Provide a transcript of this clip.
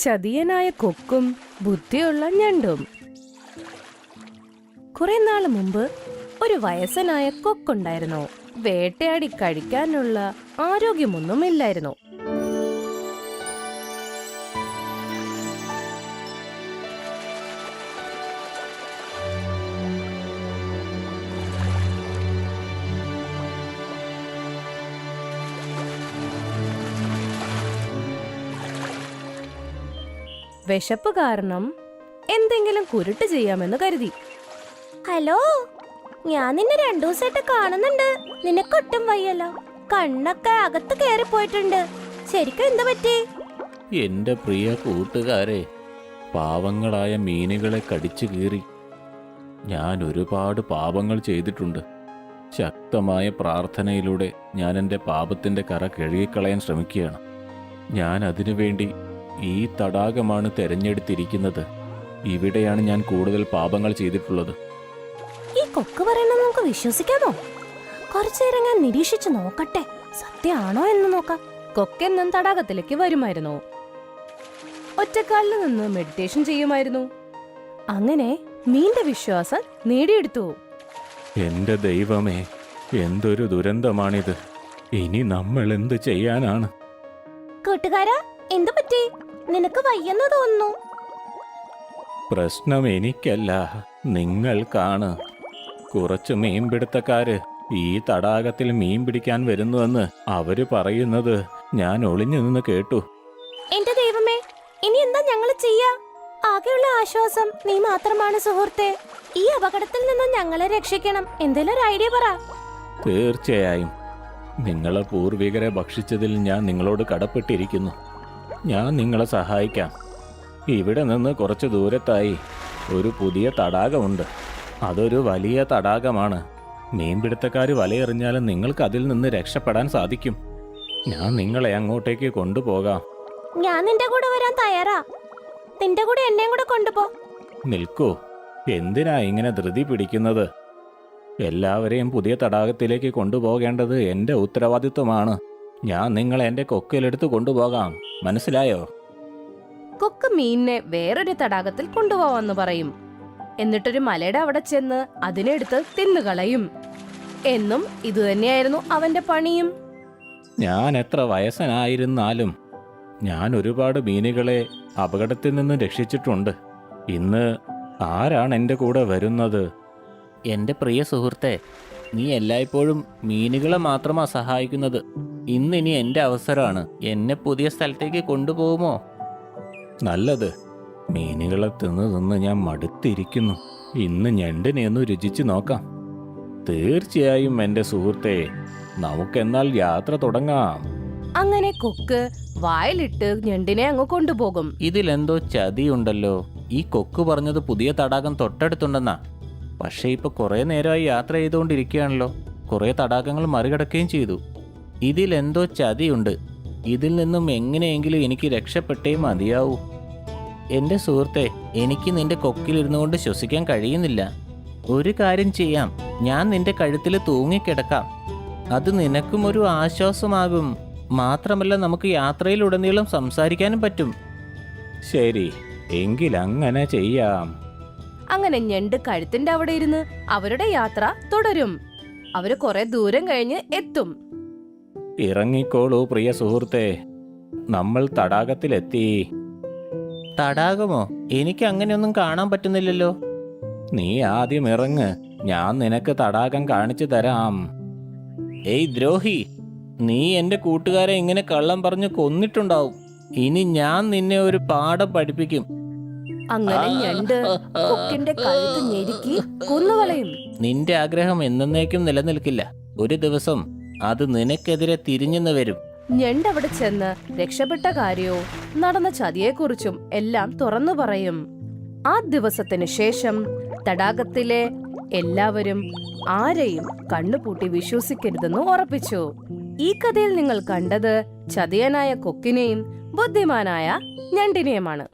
ചതിയനായ കൊക്കും ബുദ്ധിയുള്ള ഞണ്ടും. കുറെ നാള് മുമ്പ് ഒരു വയസ്സനായ കൊക്കുണ്ടായിരുന്നു. വേട്ടയാടി കഴിക്കാനുള്ള ആരോഗ്യമൊന്നുമില്ലായിരുന്നു. വിശപ്പ് കാരണം എന്തെങ്കിലും കുരുട്ട് ചെയ്യാമെന്ന് കരുതി. ഹലോ, ഞാൻ നിന്നെ 2 ദിവസമായിട്ട് കാണുന്നുണ്ട്. നിനക്കൊട്ടും വയ്യല്ലോ, കണ്ണൊക്കെ അകത്ത് കയറി പോയിട്ടുണ്ട്. ശരിക്കും എന്താ പറ്റി? എന്റെ പ്രിയ കൂട്ടുകാരെ, പാവങ്ങളായ മീനുകളെ കടിച്ചു കീറി ഞാൻ ഒരുപാട് പാപങ്ങൾ ചെയ്തിട്ടുണ്ട്. ശക്തമായ പ്രാർത്ഥനയിലൂടെ ഞാൻ എൻ്റെ പാപത്തിൻ്റെ കറ കഴുകിക്കളയാൻ ശ്രമിക്കുകയാണ്. ഞാൻ അതിനുവേണ്ടി ഈ തടാകമാണ് തിരഞ്ഞെടുത്തിരിക്കുന്നത്. ഇവിടെയാണ് ഞാൻ കൂടുതൽ പാപങ്ങൾ ചെയ്തിട്ടുള്ളത്. ഈ കൊക്ക് പറയുന്നത് നമുക്ക് വിശ്വസിക്കാമോ? കുറച്ചേരം ഞാൻ നിരീക്ഷിച്ചു നോക്കട്ടെ, സത്യമാണോ എന്ന് നോക്കാം. കൊക്കെന്നും തടാകത്തിലേക്ക് വരുമായിരുന്നു. ഒറ്റക്കാലിൽ നിന്ന് മെഡിറ്റേഷൻ ചെയ്യുമായിരുന്നു. അങ്ങനെ മീന്റെ വിശ്വാസം നേടിയെടുത്തു. എന്റെ ദൈവമേ, എന്തൊരു ദുരന്തമാണിത്! ഇനി നമ്മൾ എന്ത് ചെയ്യാനാണ്? കൂട്ടുകാരാ, എന്തു പറ്റി? നിനക്ക് വയ്യെന്ന് തോന്നുന്നു. പ്രശ്നം എനിക്കല്ല, നിങ്ങൾക്കാണ്. കുറച്ച് മീൻപിടുത്തക്കാര് ഈ തടാകത്തിൽ മീൻ പിടിക്കാൻ വരുന്നുവെന്ന് അവര് പറയുന്നത് ഞാൻ ഒളിഞ്ഞു നിന്ന് കേട്ടു. എന്റെ ദൈവമേ, ഇനി എന്താ ഞങ്ങള് ചെയ്യാ? ആകെയുള്ള ആശ്വാസം നീ മാത്രമാണ് സുഹൃത്തെ. ഈ അപകടത്തിൽ നിന്ന് ഞങ്ങളെ രക്ഷിക്കണം. എന്തെങ്കിലും ഒരു ഐഡിയ പറ. തീർച്ചയായും. നിങ്ങളെ പൂർവികരെ ഭക്ഷിച്ചതിൽ ഞാൻ നിങ്ങളോട് കടപ്പെട്ടിരിക്കുന്നു. ഞാൻ നിങ്ങളെ സഹായിക്കാം. ഇവിടെ നിന്ന് കുറച്ച് ദൂരത്തായി ഒരു പുതിയ തടാകമുണ്ട്. അതൊരു വലിയ തടാകമാണ്. മീൻപിടുത്തക്കാർ വലയെറിഞ്ഞാലും നിങ്ങൾക്ക് അതിൽ നിന്ന് രക്ഷപ്പെടാൻ സാധിക്കും. ഞാൻ നിങ്ങളെ അങ്ങോട്ടേക്ക് കൊണ്ടുപോകാം. ഞാൻ നിന്റെ കൂടെ വരാൻ തയ്യാറാ. നിന്റെ കൂടെ എന്നെയും കൂടെ കൊണ്ടുപോ. നിൽക്കൂ, എന്തിനാ ഇങ്ങനെ ധൃതി പിടിക്കുന്നത്? എല്ലാവരെയും പുതിയ തടാകത്തിലേക്ക് കൊണ്ടുപോകേണ്ടത് എൻ്റെ ഉത്തരവാദിത്വമാണ്. ഞാൻ നിങ്ങളെ എൻ്റെ കൊക്കിലെടുത്ത് കൊണ്ടുപോകാം, മനസ്സിലായോ? കൊക്ക് മീനിനെ വേറൊരു തടാകത്തിൽ കൊണ്ടുപോവാന്ന് പറയും. എന്നിട്ടൊരു മലയുടെ അവിടെ ചെന്ന് അതിനെടുത്ത് തിന്നുകളയും. എന്നും ഇതുതന്നെയായിരുന്നു അവന്റെ പണിയും. ഞാൻ എത്ര വയസ്സനായിരുന്നാലും ഞാൻ ഒരുപാട് മീനുകളെ അപകടത്തിൽ നിന്ന് രക്ഷിച്ചിട്ടുണ്ട്. ഇന്ന് ആരാണ് എൻ്റെ കൂടെ വരുന്നത്? എൻ്റെ പ്രിയ സുഹൃത്തെ, നീ എല്ലായ്പ്പോഴും മീനുകളെ മാത്രമാ സഹായിക്കുന്നത്. ഇന്നിനി എൻ്റെ അവസരമാണ്. എന്നെ പുതിയ സ്ഥലത്തേക്ക് കൊണ്ടുപോകുമോ? നല്ലത്. മീനുകളെ തിന്ന് ഞാൻ മടുത്തിരിക്കുന്നു. ഇന്ന് ഞണ്ടിനെ ഒന്ന് രുചിച്ചു നോക്കാം. തീർച്ചയായും എൻ്റെ സുഹൃത്തെ, നമുക്കെന്നാൽ യാത്ര തുടങ്ങാം. അങ്ങനെ കൊക്ക് വായിലിട്ട് ഞണ്ടിനെ അങ്ങ് കൊണ്ടുപോകും. ഇതിലെന്തോ ചതിയുണ്ടല്ലോ. ഈ കൊക്ക് പറഞ്ഞത് പുതിയ തടാകം തൊട്ടടുത്തുണ്ടെന്നാ. പക്ഷേ ഇപ്പൊ കുറെ നേരമായി യാത്ര ചെയ്തുകൊണ്ടിരിക്കുകയാണല്ലോ. കുറെ തടാകങ്ങൾ മറികടക്കുകയും ചെയ്തു. ഇതിലെന്തോ ചതിയുണ്ട്. ഇതിൽ നിന്നും എങ്ങനെയെങ്കിലും എനിക്ക് രക്ഷപ്പെട്ടേ മതിയാവൂ. എന്റെ സുഹൃത്തെ, എനിക്ക് നിന്റെ കൊക്കിലിരുന്നു കൊണ്ട് ശ്വസിക്കാൻ കഴിയുന്നില്ല. ഒരു കാര്യം ചെയ്യാം, ഞാൻ നിന്റെ കഴുത്തിൽ തൂങ്ങിക്കിടക്കാം. അത് നിനക്കും ഒരു ആശ്വാസമാകും. മാത്രമല്ല, നമുക്ക് യാത്രയിലുടനീളം സംസാരിക്കാനും പറ്റും. ശരി, എങ്കിൽ അങ്ങനെ ചെയ്യാം. അങ്ങനെ ഞണ്ട് കഴുത്തിന്റെ അവിടെ ഇരുന്ന് അവരുടെ യാത്ര തുടരും. അവര് കുറെ ദൂരം കഴിഞ്ഞ് എത്തും. ഇറങ്ങിക്കോളൂ പ്രിയ സുഹൃത്തെ, നമ്മൾ തടാകത്തിലെത്തി. തടാകമോ? എനിക്ക് അങ്ങനെയൊന്നും കാണാൻ പറ്റുന്നില്ലല്ലോ. നീ ആദ്യം ഇറങ്ങ്, ഞാൻ നിനക്ക് തടാകം കാണിച്ചു തരാം. ഏയ് ദ്രോഹി, നീ എന്റെ കൂട്ടുകാരെ ഇങ്ങനെ കള്ളം പറഞ്ഞു കൊന്നിട്ടുണ്ടാവും. ഇനി ഞാൻ നിന്നെ ഒരു പാഠം പഠിപ്പിക്കും. അങ്ങനെ ഞണ്ട് കൊക്കിന്റെ കഴുത്ത് ഞെരുക്കി കൊന്നുകളയും. നിന്റെ ആഗ്രഹം എന്നേക്കും നിലനിൽക്കില്ല. ഒരു ദിവസം അത് നിനക്കെതിരെ തിരിഞ്ഞെന്ന് വരും. ഞണ്ട് അവിടെ ചെന്ന് രക്ഷപ്പെട്ട കാര്യവും നടന്ന ചതിയെക്കുറിച്ചും എല്ലാം തുറന്നു പറയും. ആ ദിവസത്തിന് ശേഷം തടാകത്തിലെ എല്ലാവരും ആരെയും കണ്ണുപൂട്ടി വിശ്വസിക്കരുതെന്ന് ഉറപ്പിച്ചു. ഈ കഥയിൽ നിങ്ങൾ കണ്ടത് ചതിയനായ കൊക്കിനെയും ബുദ്ധിമാനായ ഞണ്ടിനെയുമാണ്.